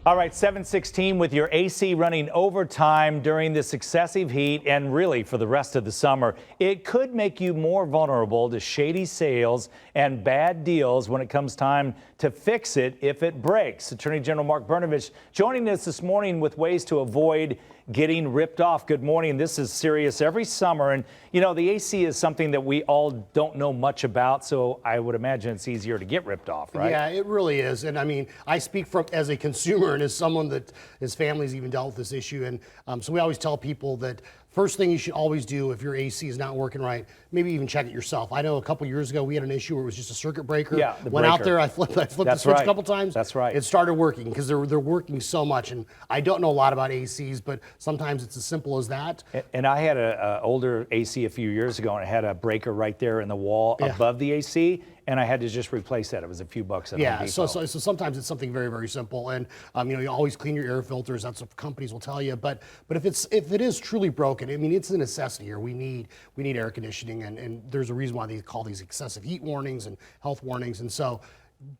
All right, 7:16 with your AC running overtime during this excessive heat and really for the rest of the summer. It could make you more vulnerable to shady sales and bad deals when it comes time to fix it if it breaks. Attorney General Mark Brnovich joining us this morning with ways to avoid getting ripped off. Good morning. This is serious every summer. And, you know, the AC is something that we all don't know much about. So I would imagine it's easier to get ripped off, right? Yeah, it really is. And I mean, I speak from as a consumer and as someone that his family's even dealt with this issue. And so we always tell people that first thing you should always do if your AC is not working right, maybe even check it yourself. I know a couple years ago we had an issue where it was just a circuit breaker. Yeah, the Went breaker. out there, I flipped the That's switch right. a couple times. That's right. It started working because they're working so much. And I don't know a lot about ACs, but sometimes it's as simple as that. And I had an older AC a few years ago, and it had a breaker right there in the wall above the AC, and I had to just replace that. It was a few bucks at Home Depot. So sometimes it's something very, very simple, and you know, you always clean your air filters. That's what companies will tell you. But if it is truly broken, I mean, it's a necessity here. We need air conditioning, and there's a reason why they call these excessive heat warnings and health warnings. And so,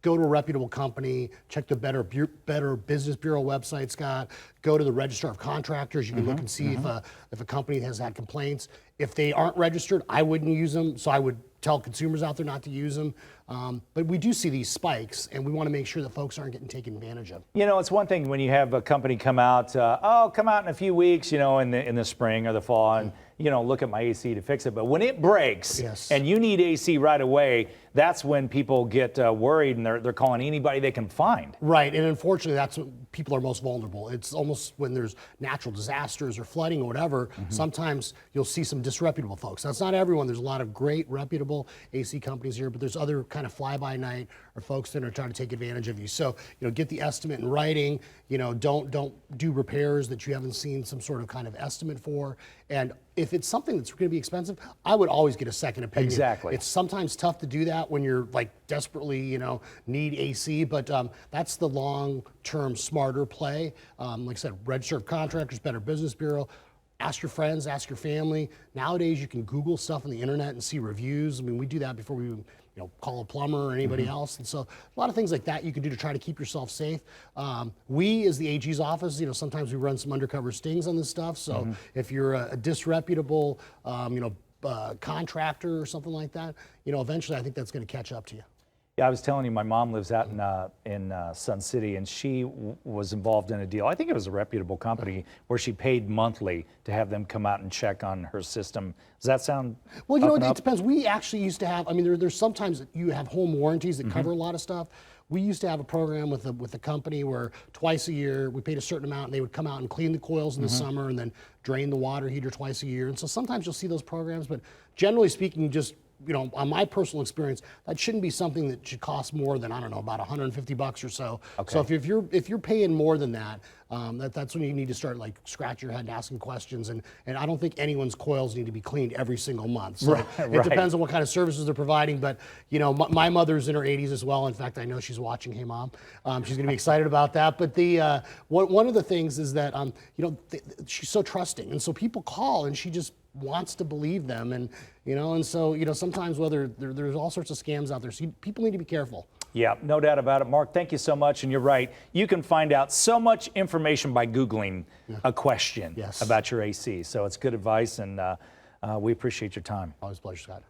go to a reputable company, check the Better Business Bureau website, Scott. Go to the Register of Contractors. You can look and see if a company has had complaints. If they aren't registered, I wouldn't use them. So I would tell consumers out there not to use them. But we do see these spikes, and we want to make sure that folks aren't getting taken advantage of. You know, it's one thing when you have a company come out, come out in a few weeks, you know, in the spring or the fall, and you know, look at my AC to fix it. But when it breaks and you need AC right away, that's when people get worried, and they're calling anybody they can find. Right, and unfortunately, that's when people are most vulnerable. It's almost when there's natural disasters or flooding or whatever, sometimes you'll see some disreputable folks. That's not everyone. There's a lot of great, reputable AC companies here, but there's other kind of fly-by-night or folks that are trying to take advantage of you. So, you know, get the estimate in writing. You know, don't do repairs that you haven't seen some sort of kind of estimate for. And if it's something that's going to be expensive, I would always get a second opinion. Exactly. It's sometimes tough to do that when you're like desperately, you know, need AC, but that's the long-term smarter play. Like I said, Register of Contractors, Better Business Bureau. Ask your friends, ask your family. Nowadays, you can Google stuff on the internet and see reviews. I mean, we do that before we call a plumber or anybody else. And so a lot of things like that you can do to try to keep yourself safe. We, as the AG's office, you know, sometimes we run some undercover stings on this stuff. So if you're a disreputable, contractor or something like that, you know, eventually I think that's going to catch up to you. Yeah, I was telling you, my mom lives out in Sun City, and she was involved in a deal. I think it was a reputable company where she paid monthly to have them come out and check on her system. Does that sound Well, you know, it depends. We actually used to have, I mean, there's sometimes that you have home warranties that cover a lot of stuff. We used to have a program with a company where twice a year we paid a certain amount, and they would come out and clean the coils in the summer and then drain the water heater twice a year. And so sometimes you'll see those programs, but generally speaking, just, you know, on my personal experience, that shouldn't be something that should cost more than, I don't know, about $150 or so. Okay. So if you're paying more than that, that's when you need to start like scratch your head and asking questions. And I don't think anyone's coils need to be cleaned every single month. So it depends on what kind of services they're providing. But you know, my mother's in her 80s as well. In fact, I know she's watching. Hey, Mom, she's going to be excited about that. But the one of the things is that you know, she's so trusting, and so people call, and she just wants to believe them, and you know, and so you know, sometimes whether there's all sorts of scams out there, so people need to be careful. Yeah, no doubt about it. Mark, thank you so much. And you're right. You can find out so much information by Googling a question about your AC. So it's good advice, and we appreciate your time. Always a pleasure, Scott.